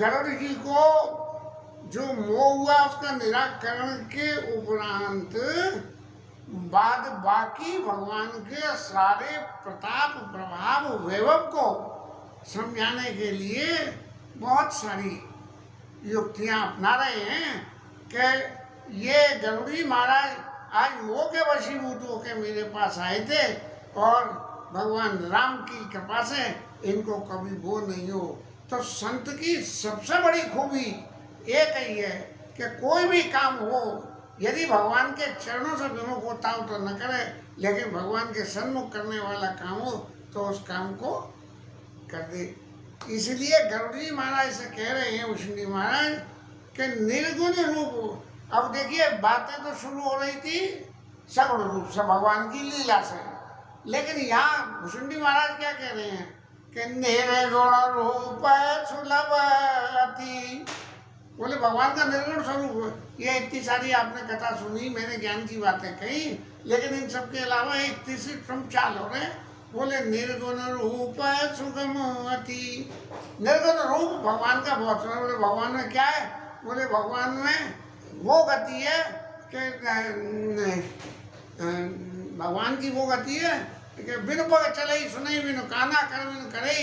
गरुड़ जी को जो मोह हुआ उसका निराकरण के उपरांत बाद बाकी भगवान के सारे प्रताप प्रभाव वैभव को समझाने के लिए बहुत सारी युक्तियां अपना रहे हैं कि ये गरुड़ी महाराज आज मोह के वशीभूत होकर मेरे पास आए थे और भगवान राम की कृपा से इनको कभी वो नहीं हो। तो संत की सबसे बड़ी खूबी एक ही है कि कोई भी काम हो यदि भगवान के चरणों से विमुख होता हो तो न करे, लेकिन भगवान के सन्मुख करने वाला काम हो तो उस काम को कर दे। इसलिए गरुड़ी महाराज से कह रहे हैं उष्णी महाराज कि निर्गुण रूप। अब देखिए बातें तो शुरू हो रही थी सगुण रूप से भगवान की लीला से, लेकिन यहाँ उष्णी महाराज क्या कह रहे हैं कि निर्गुण रूप सुलभति। बोले भगवान का निर्गुण स्वरूप। ये इतनी सारी आपने कथा सुनी, मैंने ज्ञान की बातें कही, लेकिन इन सब के अलावा एक तीसरी तुम चाल हो रहे। बोले निर्गुण रूप सुगमति। निर्गुण रूप भगवान का बहुत। बोले भगवान में क्या है? बोले भगवान में वो गति है कि भगवान की वो गति है कि बिन पग चले सुनई बिनु काना कर्म करे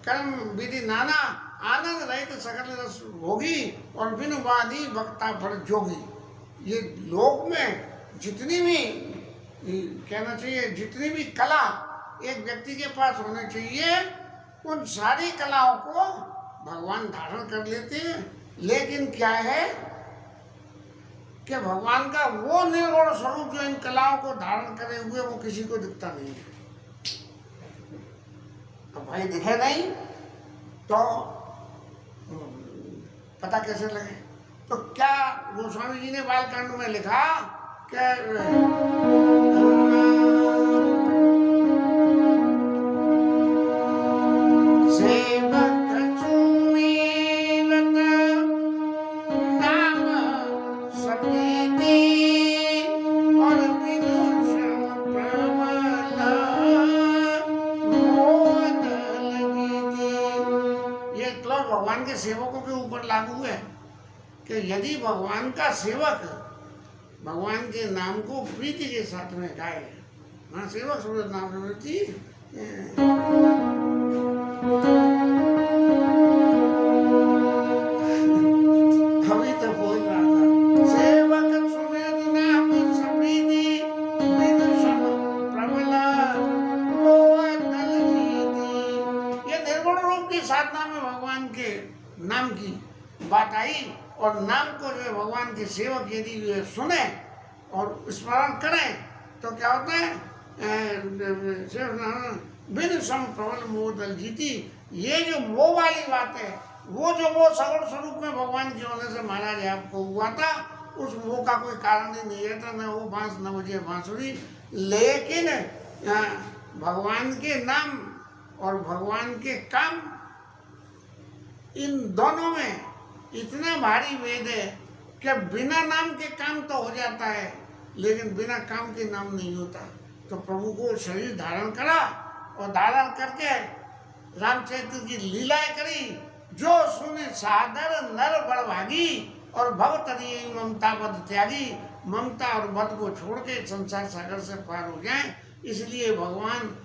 कर्म विधि नाना आनंद रहित सकल रस भोगी और बिनु वादी वक्ता फल जोगी। ये लोक में जितनी भी कहना चाहिए जितनी भी कला एक व्यक्ति के पास होने चाहिए उन सारी कलाओं को भगवान धारण कर लेते हैं। लेकिन क्या है कि भगवान का वो निर्गुण स्वरूप जो इन कलाओं को धारण करे हुए वो किसी को दिखता नहीं है। तो भाई दिखे नहीं तो पता कैसे लगे? तो क्या गोस्वामी जी ने बालकांड में लिखा कि भगवान के सेवकों के ऊपर लागू है कि यदि भगवान का सेवक भगवान के नाम को प्रीति के साथ में गाए। हाँ, सेवक सूरज नाम प्रीति अभी तो बोल रहा था। सेवक सूरज नाम समृद्धि विदुषण प्रबला मोहदल जीती। ये निर्गुण रूप की साधना में भगवान के नाम की बात आई और नाम को जो है भगवान के सेवक यदि जो है सुने और स्मरण करें तो क्या होता है, बिन सम प्रबल मोह दल जीती। ये जो मोह वाली बात है, वो जो मोह सगुण स्वरूप में भगवान के होने से महाराज आपको हुआ था, उस मोह का कोई कारण ही नहीं रहता, न वो बांस न बजे बांसुरी। लेकिन भगवान के नाम और भगवान के काम, इन दोनों में इतना भारी भेद है कि बिना नाम के काम तो हो जाता है, लेकिन बिना काम के नाम नहीं होता। तो प्रभु को शरीर धारण करा और धारण करके रामचरित्र की लीलाएं करी, जो सुने सादर नर बड़भागी और भव तरी ममता बद त्यागी। ममता और बद को छोड़ के संसार सागर से पार हो जाए, इसलिए भगवान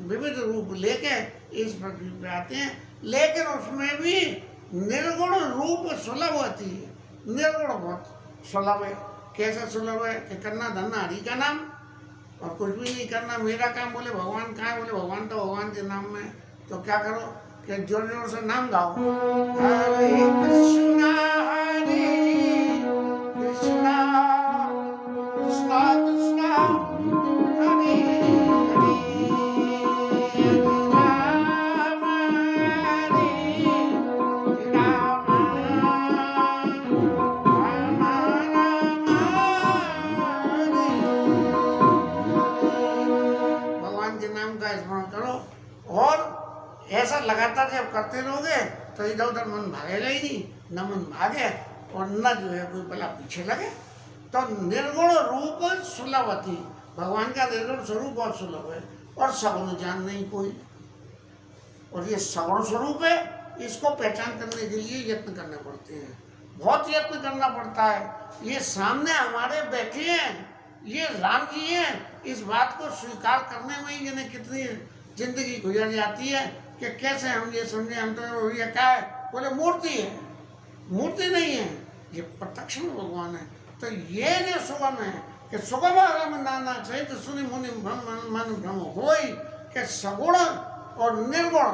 विविध रूप लेके इस पृथ्वी पे आते हैं। लेकिन उसमें भी निर्गुण रूप सुलभ होती है। निर्गुण बहुत सुलभ है। कैसा सुलभ है कि करना धरना हरि का नाम और कुछ भी नहीं करना मेरा काम। बोले भगवान कहाँ है, बोले भगवान तो भगवान के नाम में। तो क्या करो कि जोर जोर से नाम गाओ, हरे कृष्णा कृष्णा कृष्णा कृष्णा हरे हरे, और ऐसा लगातार जब करते रहोगे तो इधर उधर मन भागेगा ही नहीं, न मन भागे और न जो है कोई भला पीछे लगे। तो निर्गुण रूप सुलभती, भगवान का निर्गुण स्वरूप बहुत सुलभ है और सगुण जान नहीं कोई। और ये सगुण स्वरूप है, इसको पहचान करने के लिए यत्न करने पड़ते हैं, बहुत यत्न करना पड़ता है। ये सामने हमारे बैठे हैं, ये राम जी हैं, इस बात को स्वीकार करने में ही जिन्हें कितनी जिंदगी गुजर जाती है कि कैसे हम ये समझे हम तो ये क्या है, बोले मूर्ति है। मूर्ति नहीं है, ये प्रत्यक्ष में भगवान है। तो ये जो सुगम है कि सुगम रम नाना चाहिए तो सुनि मुनि मन भ्रम होई कि सगुण और निर्गुण,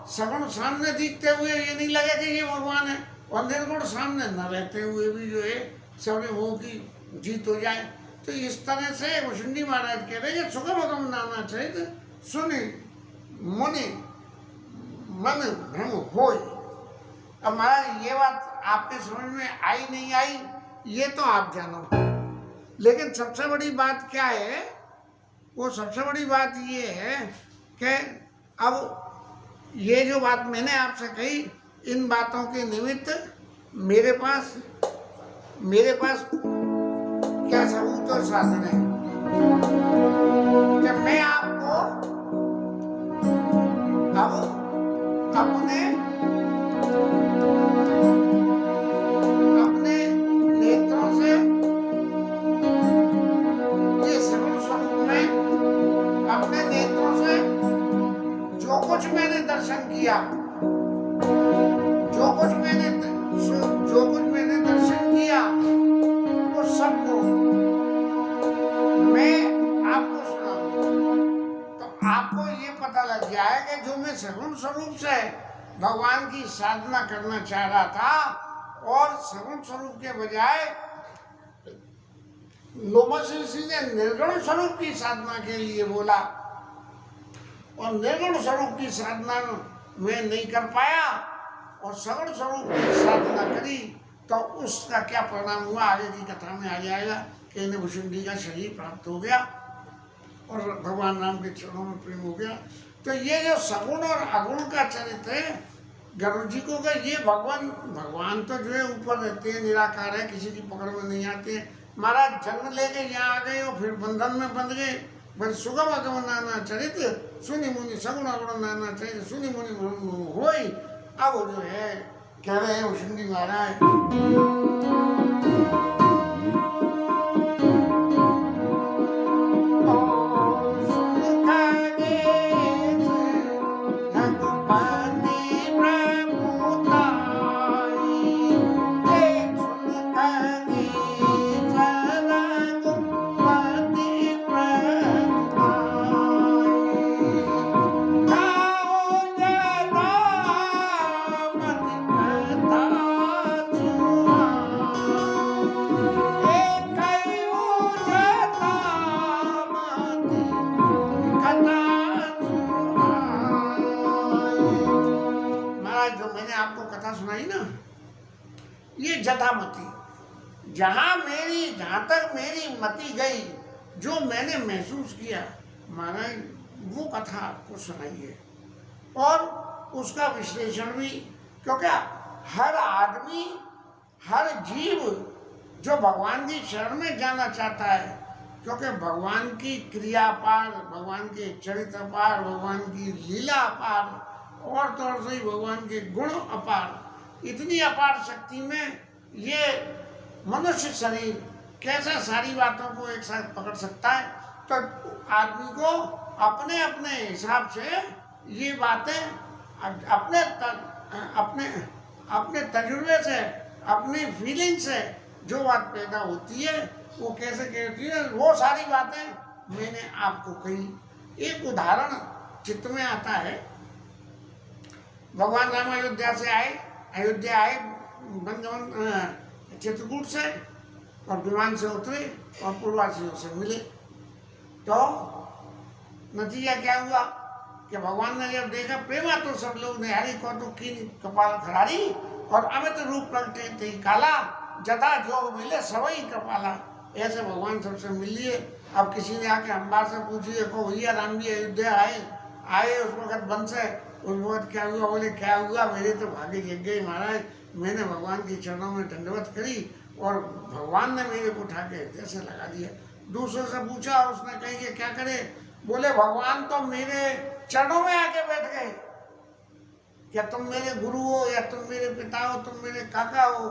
सगुण सामने दिखते हुए ये नहीं लगे कि ये भगवान है, और निर्गुण सामने न रहते हुए भी जो है सबने मोह की जीत हो जाए। तो इस तरह से भुषुंडी महाराज कह रहे हैं सुगम रम नाना चाहिए तो सुनि मुनि मन भ्रम होई। अब महाराज ये बात आपके समझ में आई नहीं आई ये तो आप जानो, लेकिन सबसे बड़ी बात क्या है, वो सबसे बड़ी बात ये है कि अब ये जो बात मैंने आपसे कही, इन बातों के निमित्त मेरे पास क्या सबूत और साधन है कि मैं आपको अब अपने नेत्रों से ये सगुण स्वरूप में, अपने नेत्रों से जो कुछ मैंने दर्शन किया, जो कुछ मैंने दर्शन किया, वो सबको मैं आपको सुनाऊं। तो आपको ये पता लग जाए कि जो मैं सगुण स्वरूप से भगवान की साधना करना चाह रहा था और सगुण स्वरूप के बजाय लोमस ऋषि ने निर्गुण स्वरूप की साधना के लिए बोला और निर्गुण स्वरूप की साधना में नहीं कर पाया और सगुण स्वरूप की साधना करी, तो उसका क्या परिणाम हुआ आगे की कथा में आ जाएगा कि इन्हें भुषुंडी का शरीर प्राप्त हो गया और भगवान राम के चरणों में प्रेम हो गया। तो ये जो सगुण और अगुण का चरित्र है गरुड़ जी को, ये भगवान तो जो है ऊपर रहते हैं, निराकार है, किसी की पकड़ में नहीं आते हैं। महाराज जन्म लेके यहाँ आ गए और फिर बंधन में बंध गए। बस सुगम अगम नाना चरित्र सुनि मुनि सगुण अगुण नाना चरित्र सुनि मुनि होई। अब जो है कह रहे हैं भुषुंडी महाराज, ये जथामति, जहाँ तक मेरी मति गई, जो मैंने महसूस किया, महाराज वो कथा आपको सुनाइए और उसका विश्लेषण भी, क्योंकि हर आदमी, हर जीव जो भगवान की शरण में जाना चाहता है, क्योंकि भगवान की क्रिया अपार, भगवान के चरित्र अपार, भगवान की लीला अपार और तौर से भगवान के गुण अपार, इतनी अपार शक्ति में ये मनुष्य शरीर कैसा सारी बातों को एक साथ पकड़ सकता है। तो आदमी को अपने अपने हिसाब से ये बातें अपने अपने अपने तजुर्बे से, अपनी फीलिंग से जो बात पैदा होती है वो कैसे कहती है, वो सारी बातें मैंने आपको कही। एक उदाहरण चित्त में आता है। भगवान राम अयोध्या आए चित्रकूट से और विमान से उतरे और पूर्ववासियों से मिले। तो नतीजा क्या हुआ कि भगवान ने जब देखा, प्रेमा तो सब लोग ने हरी कौतुक की कपाल खरारी और अमित रूप प्रगटे ते काला, जता जोग मिले सवई कपाला। ऐसे भगवान सबसे मिल लिए। अब किसी ने आके अम्बार से पूछिए को भैया राम जी अयोध्या आए उस वक्त वन से, उस वक्त क्या हुआ? बोले क्या हुआ, मेरे तो भाग्य जग गए महाराज, मैंने भगवान के चरणों में दंडवत करी और भगवान ने मेरे को उठा के जैसे लगा दिया। दूसरे से पूछा, उसने कही कि क्या करे? बोले भगवान तो मेरे चरणों में आके बैठ गए। क्या तुम मेरे गुरु हो या तुम मेरे पिता हो, तुम मेरे काका हो,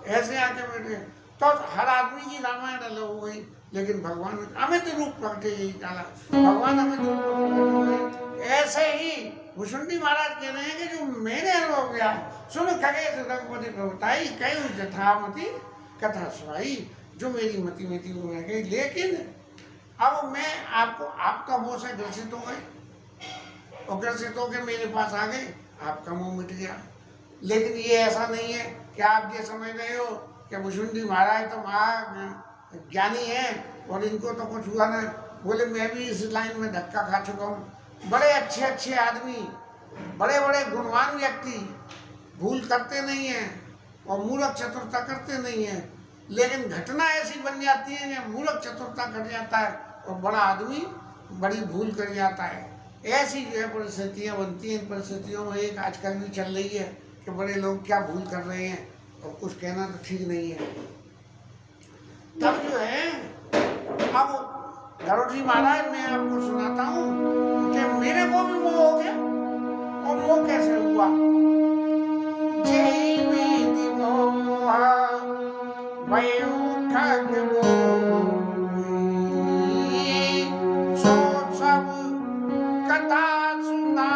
ऐसे आके बैठ गए। तो हर आदमी की रामायण अलग हो गई, लेकिन भगवान अमित रूप प्रगटे यही काला, भगवान अमित रूप प्रकट हो गए। ऐसे ही भुषुंडी महाराज कह रहे हैं कि जो मैंने अनुभव किया, सुन खगेश रघुपति प्रभुताई कई जथामति कथा सुनाई, जो मेरी मति में थी वो रह गई। लेकिन अब मैं आपका मोह से ग्रसित हो गए और ग्रसित होकर मेरे पास आ गए, आपका मोह मिट गया। लेकिन ये ऐसा नहीं है कि आप ये समझ रहे हो कि भुषुंडी महाराज तो महा ज्ञानी है और इनको तो कुछ हुआ नहीं। बोले मैं भी इस लाइन में धक्का खा चुका हूँ। बड़े अच्छे अच्छे आदमी, बड़े बड़े गुणवान व्यक्ति भूल करते नहीं हैं और मूर्ख चतुरता करते नहीं हैं, लेकिन घटना ऐसी बन जाती है कि मूर्ख चतुरता कर जाता है और बड़ा आदमी बड़ी भूल कर जाता है। ऐसी जो है परिस्थितियाँ बनती हैं। इन परिस्थितियों में एक आजकल भी चल रही है कि बड़े लोग क्या भूल कर रहे हैं और कुछ कहना तो ठीक नहीं है। तब जो है अब गरुड़ जी महाराज मैं आपको सुनाता हूँ कि मेरे को भी मोह हो गया। और मोह कैसे हुआ? जय वेद मोह वयो ठग सो सब कथा सुना।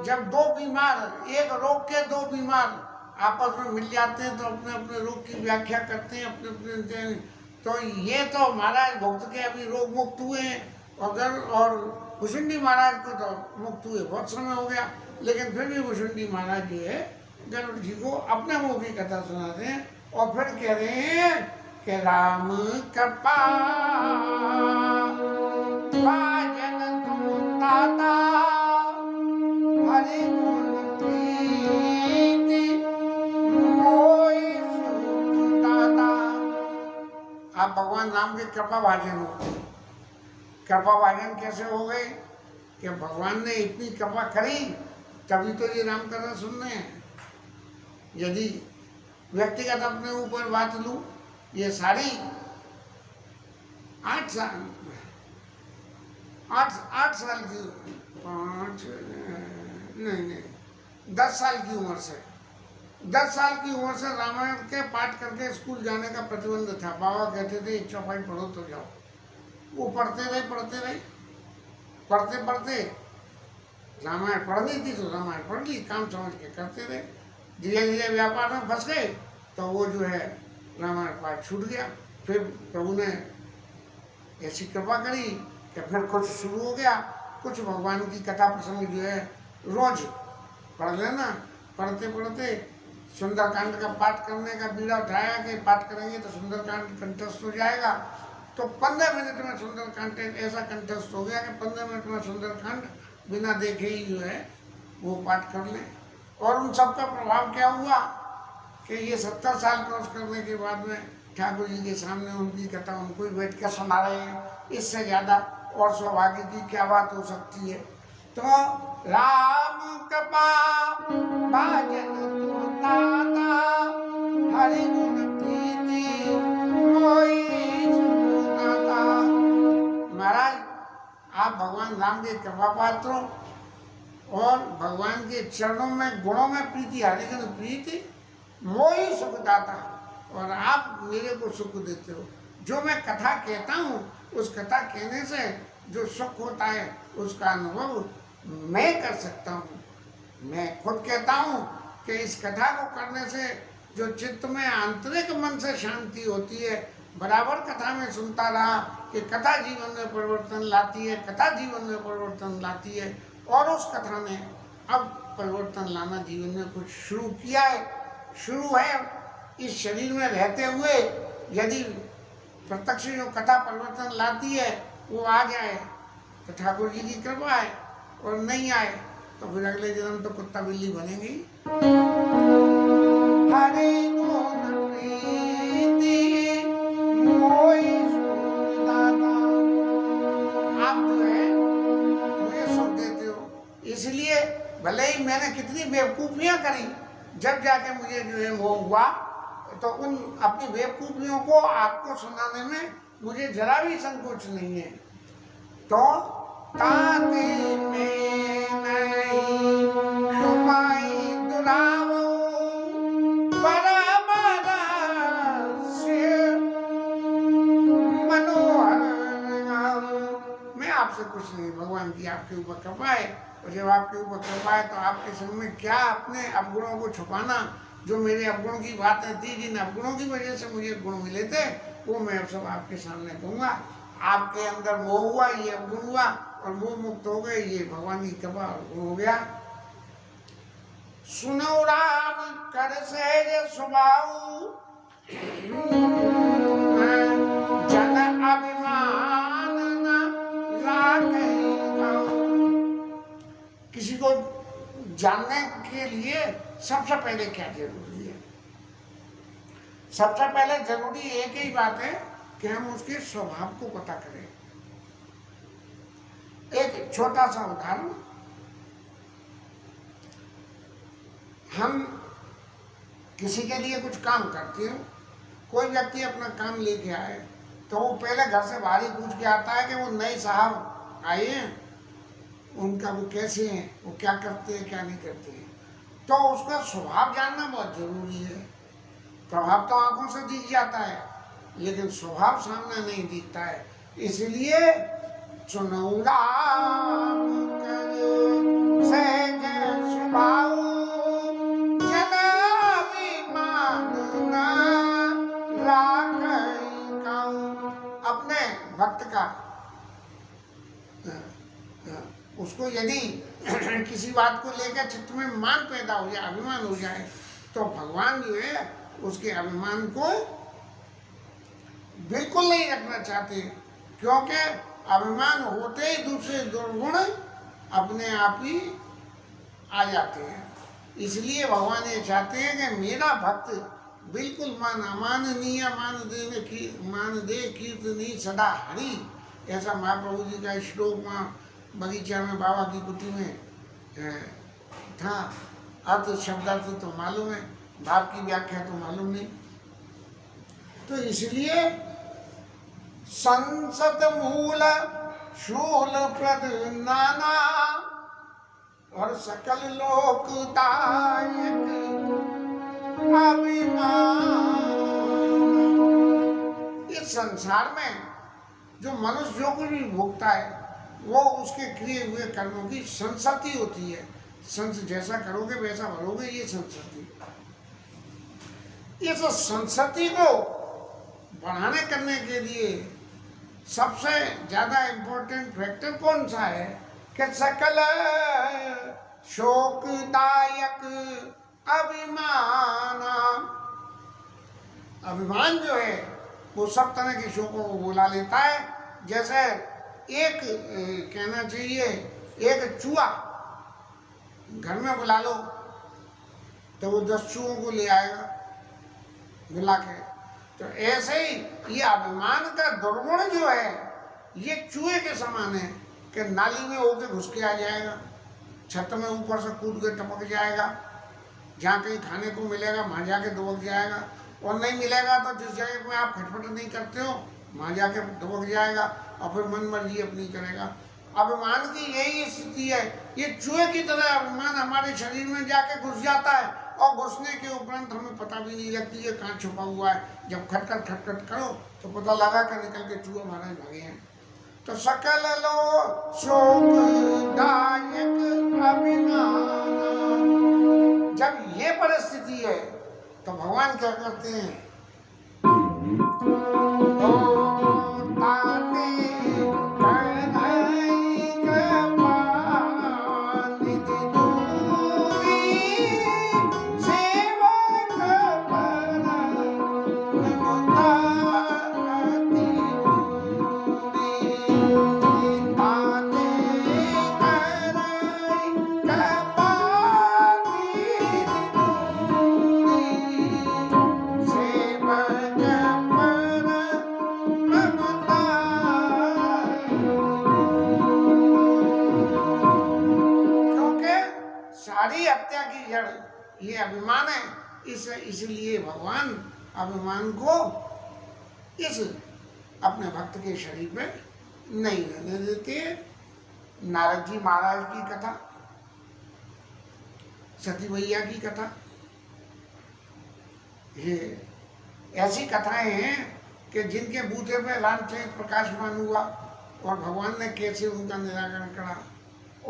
जब दो बीमार, एक रोग के दो बीमार आपस में मिल जाते हैं तो अपने अपने रोग की व्याख्या करते हैं अपने अपने। तो ये तो महाराज भक्त के अभी रोग मुक्त हुए हैं और भुषुंडी महाराज को तो मुक्त हुए बहुत समय हो गया, लेकिन फिर भी भुषुंडी महाराज जो है गरुड़ जी को अपने मुँह की कथा सुनाते हैं और फिर कह रहे हैं कि राम कृपा भाजन तुम दाता हरि गुण प्रीति मोहि सुख दाता। आप भगवान राम के कृपा भाजन हो। कृपा भाजन कैसे हो गए कि भगवान ने इतनी कृपा करी तभी तो ये राम कथा सुन रहे हैं। यदि व्यक्तिगत अपने ऊपर बात लूं, ये सारी 8 साल की 10 साल की उम्र से 10 साल की उम्र से रामायण के पाठ करके स्कूल जाने का प्रतिबंध था। बाबा कहते थे एक चौपाई पढ़ो तो जाओ। वो पढ़ते पढ़ते रामायण पढ़नी थी तो रामायण पढ़ ली, काम समझ के करते रहे। धीरे धीरे व्यापार में फंस गए तो वो जो है रामायण पाठ छूट गया। फिर प्रभु ने ऐसी कृपा करी कि फिर कुछ शुरू हो गया। कुछ भगवान की कथा प्रसंग जो है रोज पढ़ लेना। पढ़ते पढ़ते सुंदरकांड का पाठ करने का बीड़ा उठाया कि पाठ करेंगे तो सुंदरकांड कंठस्थ हो जाएगा। तो 15 मिनट में सुंदरकांड ऐसा कंठस्थ हो गया कि 15 मिनट में सुंदरकांड बिना देखे ही जो है वो पाठ कर लें। और उन सब का प्रभाव क्या हुआ कि ये 70 साल क्रॉस करने के बाद में ठाकुर जी के सामने उनकी कथा उनको ही बैठ कर सुना रहे हैं। इससे ज़्यादा और सौभाग्य की क्या बात हो सकती है। तो राम कृपा भाजन तो दाता, हरि गुण प्रीति मोहि सुनाता। महाराज, आप भगवान राम के कृपा पात्र हो और भगवान के चरणों में गुणों में प्रीति, हरि गुण प्रीति मोहि सुखदाता, और आप मेरे को सुख देते हो। जो मैं कथा कहता हूँ उस कथा कहने से जो सुख होता है उसका अनुभव मैं कर सकता हूँ। मैं खुद कहता हूँ कि इस कथा को करने से जो चित्त में आंतरिक मन से शांति होती है, बराबर कथा में सुनता रहा कि कथा जीवन में परिवर्तन लाती है, कथा जीवन में परिवर्तन लाती है, और उस कथा ने अब परिवर्तन लाना जीवन में कुछ शुरू किया है, शुरू है। इस शरीर में रहते हुए यदि प्रत्यक्ष जो कथा परिवर्तन लाती है वो आ जाए तो ठाकुर जी की कृपा है, और नहीं आए तो फिर अगले जन्म तो कुत्ता बिल्ली बनेंगी। हरे गुण प्रीति मोहि सुखदाता, आप जो है मुझे सुख देते हो, इसलिए भले ही मैंने कितनी बेवकूफियां करी, जब जाके मुझे जो है मोह हुआ, तो उन अपनी बेवकूफियों को आपको सुनाने में मुझे जरा भी संकोच नहीं है। तो ताते में नहीं तुम्हारी दुरावो, बराबर से मनोहर गाऊं। मैं आपसे कुछ नहीं, भगवान की आपके ऊपर कृपा है, और जब आपके ऊपर कृपा है तो आपके संग में क्या अपने अवगुणों को छुपाना। जो मेरे अवगुणों की बातें थी, जिन अवगुणों की वजह से मुझे गुण मिले थे, वो मैं अब सब आपके सामने दूंगा। आपके अंदर मोह हुआ, ये अवगुण हुआ, और मोह मुक्त हो गए, ये भगवान की कृपा गुण हो गया। सुनो राम कर सहज स्वभाव, जन अभिमान न राखे गाऊं। किसी को जानने के लिए सबसे पहले क्या जरूरी है? सबसे पहले जरूरी एक ही बात है कि हम उसके स्वभाव को पता करें। एक छोटा सा उदाहरण, हम किसी के लिए कुछ काम करते हो, कोई व्यक्ति अपना काम लेके आए तो वो पहले घर से बाहर ही पूछ के आता है कि वो नए साहब आए हैं, उनका वो कैसे हैं, वो क्या करते हैं क्या नहीं करते हैं। तो उसका स्वभाव जानना बहुत जरूरी है। प्रभाव तो आंखों से दिख जाता है, लेकिन स्वभाव सामने नहीं दिखता है। इसलिए चुनौरा सहज स्वभाव, जन अभिमान न राखे गाऊं। अपने भक्त का उसको यदि किसी बात को लेकर चित्त में मान पैदा हो जाए, अभिमान हो जाए, तो भगवान जो है उसके अभिमान को बिल्कुल नहीं रखना चाहते, क्योंकि अभिमान होते ही दूसरे दुर्गुण अपने आप ही आ जाते हैं। इसलिए भगवान ये चाहते हैं कि मेरा भक्त बिल्कुल माननीय मान दे कीर्तनी सदा हरि। ऐसा महाप्रभु जी का श्लोक वहाँ बगीचा में बाबा की कुटी में था। अर्थ शब्दार्थ तो मालूम है, भाव की व्याख्या तो मालूम नहीं। तो इसलिए संसत मूल शूल प्रद नाना, और सकल लोकदायक अभिमान। इस संसार में जो मनुष्य जो कुछ भी भोगता है वो उसके किए हुए कर्मों की संसति होती है। संस जैसा करोगे वैसा भरोगे, ये संसति। इस संसति को बढ़ाने करने के लिए सबसे ज्यादा इम्पोर्टेंट फैक्टर कौन सा है कि सकल शोकदायक अभिमान। अभिमान जो है वो सब तरह के शोकों को बुला लेता है। जैसे एक कहना चाहिए, एक चूहा घर में बुला लो तो वो 10 चूहों को ले आएगा मिला के। तो ऐसे ही ये अभिमान का दुर्गुण जो है ये चूहे के समान है कि नाली में होके घुस के आ जाएगा, छत में ऊपर से कूद के टपक जाएगा, जहाँ कहीं खाने को मिलेगा वहाँ जाके दुबक जाएगा, और नहीं मिलेगा तो जिस जगह में आप खटपट नहीं करते हो वहाँ जाके दुबक जाएगा और फिर मन मर्जी अपनी करेगा। अभिमान की यही स्थिति है। ये चूहे की तरह अभिमान हमारे शरीर में जाके घुस जाता है और घुसने के उपरांत हमें पता भी नहीं लगती है कहाँ छुपा हुआ है। जब खटखट करो तो पता लगा कर निकल के चूहे महाराज भागे हैं। तो सकल लो शोकदायक अभिमान, जब ये परिस्थिति है तो भगवान क्या करते हैं, सारी हत्या की जड़ ये अभिमान है। इसलिए भगवान अभिमान को इस अपने भक्त के शरीर में नहीं रहने देते। नारद जी महाराज की कथा, सती मैया की कथा, ये ऐसी कथाएं हैं कि जिनके बूते पे रामचरित प्रकाशमान हुआ और भगवान ने कैसे उनका निराकरण करा।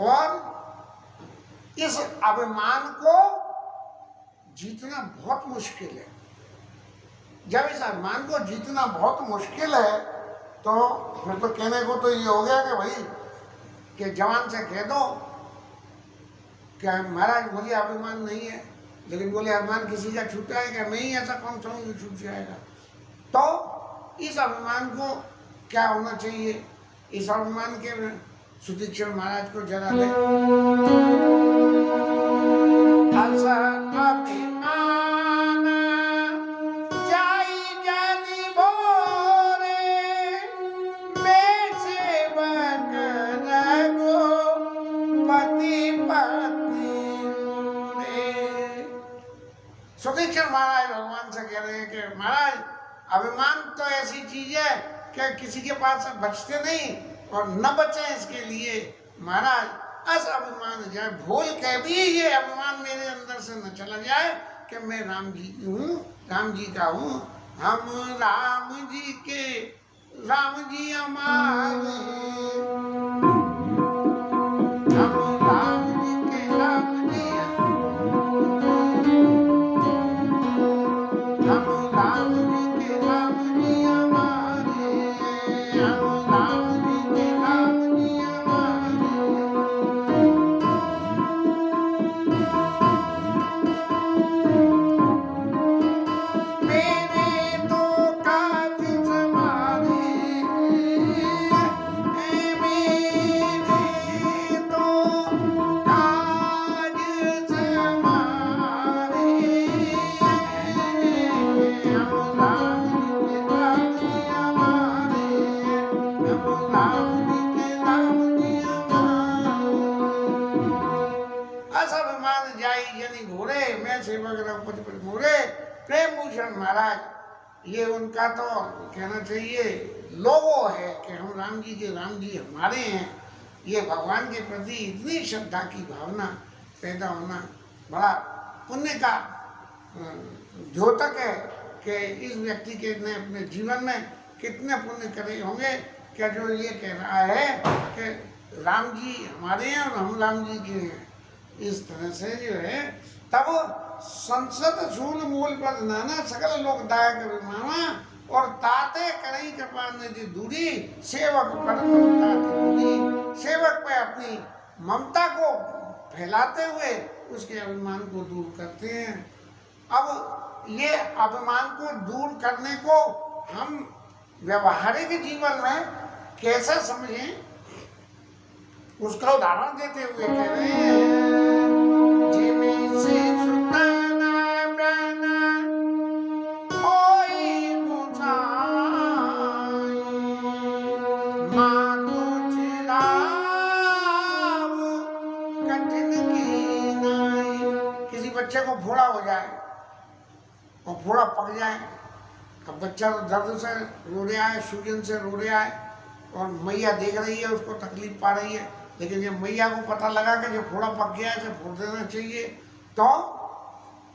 और इस अभिमान को जीतना बहुत मुश्किल है। जब इस अभिमान को जीतना बहुत मुश्किल है तो फिर तो कहने को तो ये हो गया कि भाई कि जवान से कह दो कि महाराज मुझे अभिमान नहीं है, लेकिन बोले अभिमान किसी का छूटा है क्या? मैं ही ऐसा कौन सा हूँ छूट जाएगा। तो इस अभिमान को क्या होना चाहिए, इस अभिमान के सुदीक्षण महाराज को जरा दे। अभिमान जाई जानी भोरे मैं सेवक लगो पति पति मोरे। सुदीक्षण महाराज भगवान से कह रहे हैं कि महाराज अभिमान तो ऐसी चीज है कि किसी के पास बचते नहीं और न बचे। इसके लिए महाराज अस अभिमान जाए, भूल के भी ये अभिमान मेरे अंदर से न चला जाए कि मैं राम जी की हूँ, राम जी का हूँ। हम राम जी के, राम जी हमारे, हम राम जी के, राम जी हम राम जी के, राम जी हमारे, हम राम जी के, राम जी हमारे। मेरे तो काज समारे, मेरे तो काज समारे, हम राम जी के, राम जी हमारे, हम राम जी के, राम जी हमारे। असाभिमान जाई जनी घोड़े मैं सेवक रघुपति पर मोरे। प्रेम भूषण महाराज ये उनका तो कहना चाहिए लोगो है कि हम राम जी के, राम जी हमारे हैं। ये भगवान के प्रति इतनी श्रद्धा की भावना पैदा होना बड़ा पुण्य का द्योतक है कि इस व्यक्ति के ने अपने जीवन में कितने पुण्य करे होंगे। क्या जो ये कह रहा है कि राम जी हमारे हैं और हम राम जी के हैं, इस तरह से जो है तब संसद शूल मूल पर नाना सकल लोक दायक विमाना और ताते करई कृपा निधि दूरी। सेवक पर ममता दूरी, सेवक पे अपनी ममता को फैलाते हुए उसके अभिमान को दूर करते हैं। अब ये अभिमान को दूर करने को हम व्यवहारिक जीवन में कैसे समझें उसका उदाहरण देते हुए कह रहे हैं। जिमी से सुताना फोड़ा पक जाए। अब बच्चा तो दर्द से रो रहा है, सूजन से रो रहा है, और मैया देख रही है, उसको तकलीफ पा रही है। लेकिन जब मैया को पता लगा कि जो फोड़ा पक गया है इसे फोड़ देना चाहिए, तो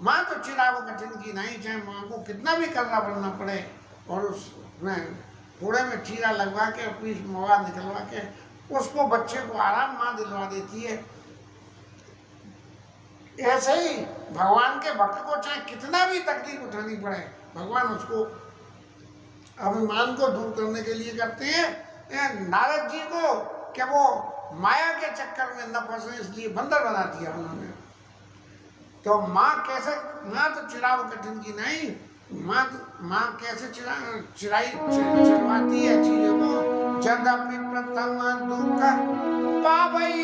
माँ तो चिराग कठिन की नहीं, चाहे माँ को कितना भी करना बनना पड़े, और उसमें फोड़े में चीरा लगवा के पीस मवाद निकलवा के उसको बच्चे को आराम माँ दिलवा देती है। ऐसे ही भगवान के भक्त को चाहे कितना भी तकलीफ उठानी पड़े, भगवान उसको अभिमान को दूर करने के लिए करते हैं। नारद जी को क्या वो माया के चक्कर में न फंसे, इसलिए बंदर बना दिया उन्होंने। तो माँ कैसे, माँ तो चिराव कठिन की नहीं, माँ कैसे चिरवाती है चीजों को। जदपि प्रथम दुख पावई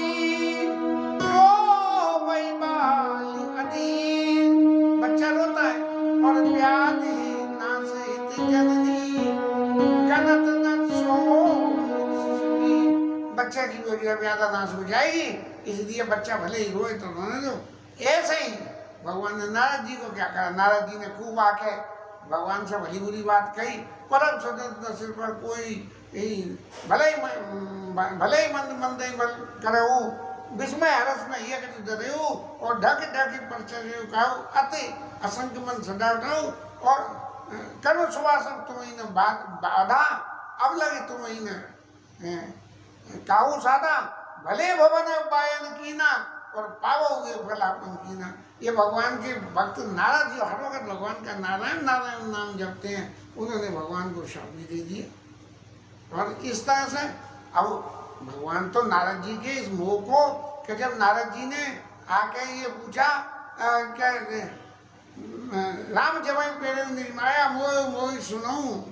रोवई बाल अधीन, बच्चा रोता है और व्याधि नासित जननी गणत न सोई, बच्चे की वजह व्याधा नाश हो जाएगी, इसलिए बच्चा भले ही रोए तो रोने दो। ऐसे ही भगवान ने नारद जी को क्या कहा, नारद जी ने खूब आके भगवान से भली बुरी बात कही। परम स्वतंत्र सिर पर कोई भले ही मंद करे हो, विस्मय हरस में ये डरे हो, और ढक ढक परिचय कहो, अति असंख्य मन सदा उठाओ, और करो सुवासन तुम्हें न बाधा, अब लगे तुम्हें न काहू साधा, भले भवन उपायन कीना और पावोगे फलापन कीना। ये भगवान के भक्त नारद जी हर वक्त भगवान का नारायण नारायण नाम जपते हैं, उन्होंने भगवान को शाप भी दे दिया। और इस तरह से अब भगवान तो नारद जी के इस मोह को, कि जब नारद जी ने आके ये पूछा क्या राम जब पेड़ निर्माया मोह मोह सुनऊं,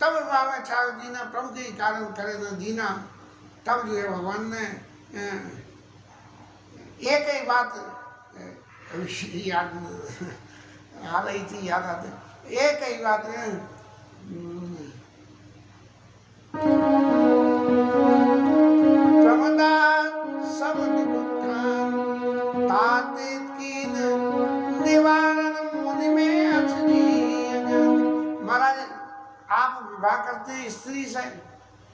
तब में चाव दीना प्रभु के कारण करे न दीना। तब जो है भगवान ने एक ही बात याद आ रही थी, याद आते, एक ही बात है, प्रमदान सब दुखान ताते कीन निवारण मुनि में अछनी। महाराज आप विवाह करते स्त्री से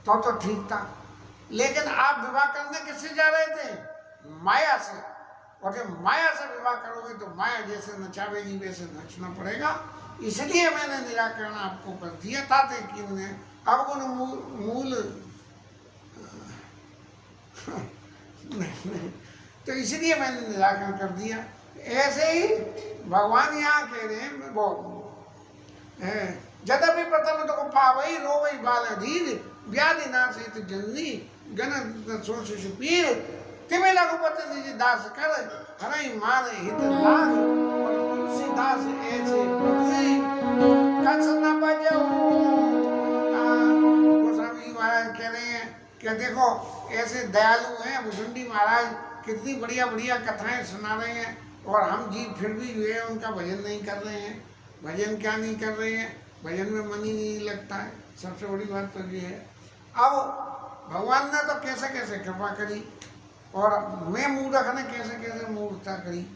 तो ठीक था, लेकिन आप विवाह करने किससे जा रहे थे, माया से, और जब माया से विवाह करोगे तो माया जैसे नचावेगी वैसे नचना पड़ेगा, इसलिए मैंने निराकरण आपको कर दिया था। ने अवगुण मूल तो इसलिए मैंने निराकरण कर दिया। ऐसे ही भगवान यहाँ कह रहे हैं, वो जदपि प्रथम तो पावई रोवई बाल अधीर व्याधि नासित जननी गण सोच सुपीर, तिमे रघुपति निज दास कर हरई मारे हित लाग, तुलसीदास ऐसे प्रभुई कछ न बजऊ। गोस्वामी महाराज कह रहे हैं कि देखो ऐसे दयालु हैं भुसुंडी महाराज, कितनी बढ़िया बढ़िया कथाएं सुना रहे हैं, और हम जी फिर भी जो है उनका भजन नहीं कर रहे हैं। भजन क्या नहीं कर रहे हैं, भजन में मन ही नहीं लगता है, सबसे बड़ी बात तो ये है। अब भगवान ने तो कैसे कैसे कृपा करी, और मैं मूर्ख ने कैसे कैसे मूर्खता करी,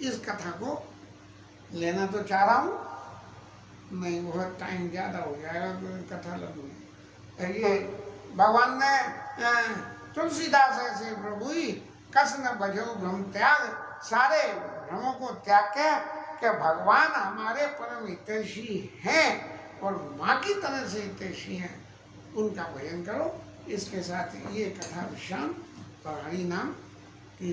इस कथा को लेना तो चाह रहा हूँ, नहीं बहुत टाइम ज़्यादा हो जाएगा तो कथा लंबी। ये भगवान ने तुलसीदास ऐसे प्रभु ही कस न बजो भ्रम त्याग, सारे भ्रमों को त्याग के कि भगवान हमारे परम हितैषी हैं और माँ की तरह से हितैषी हैं, उनका भजन करो। इसके साथ ये कथा विश्राम और हरि नाम की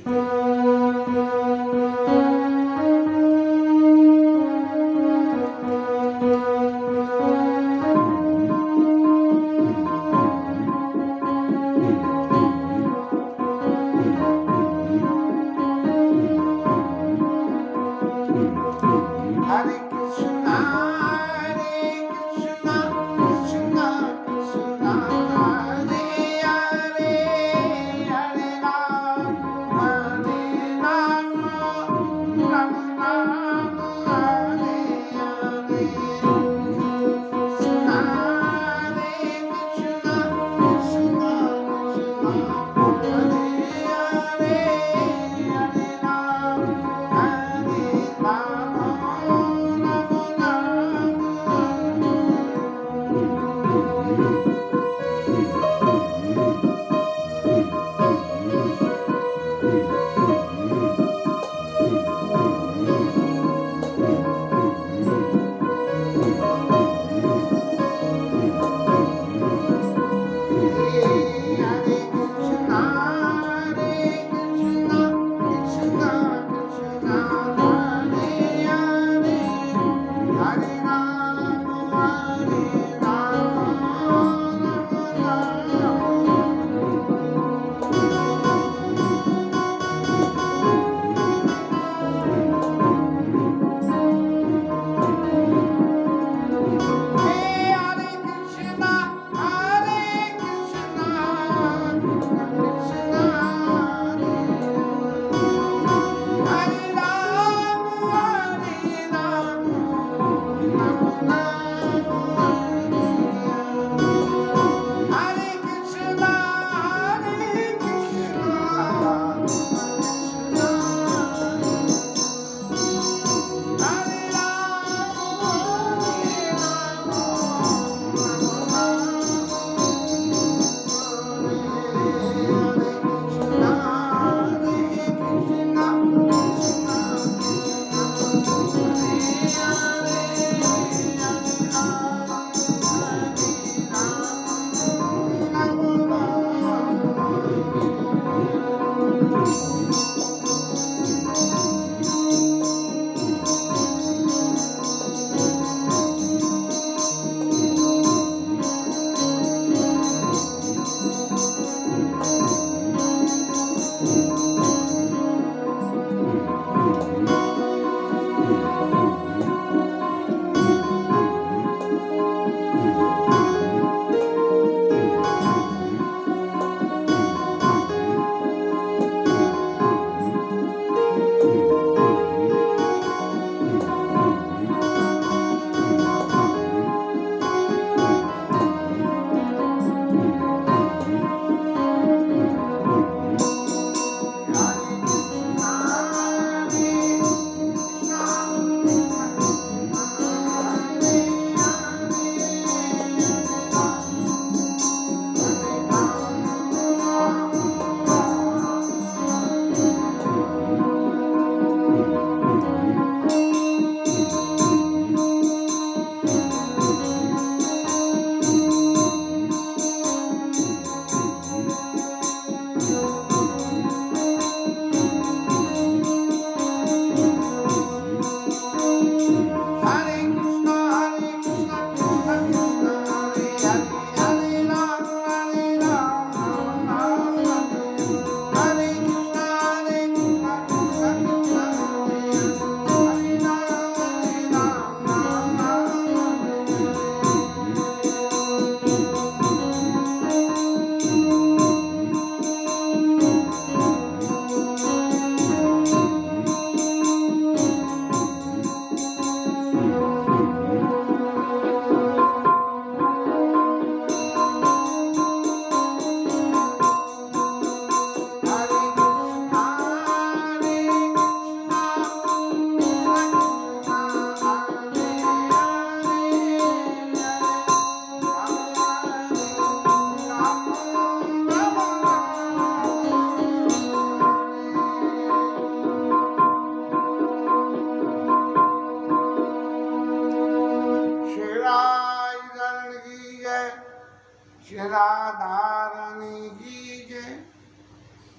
राधारानी की जय,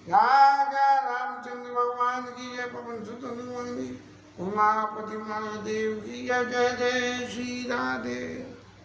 राजा रामचंद्र भगवान की जय, पवन सुत हनुमान की, उमापति महादेव की जय, जय जय श्री राधे।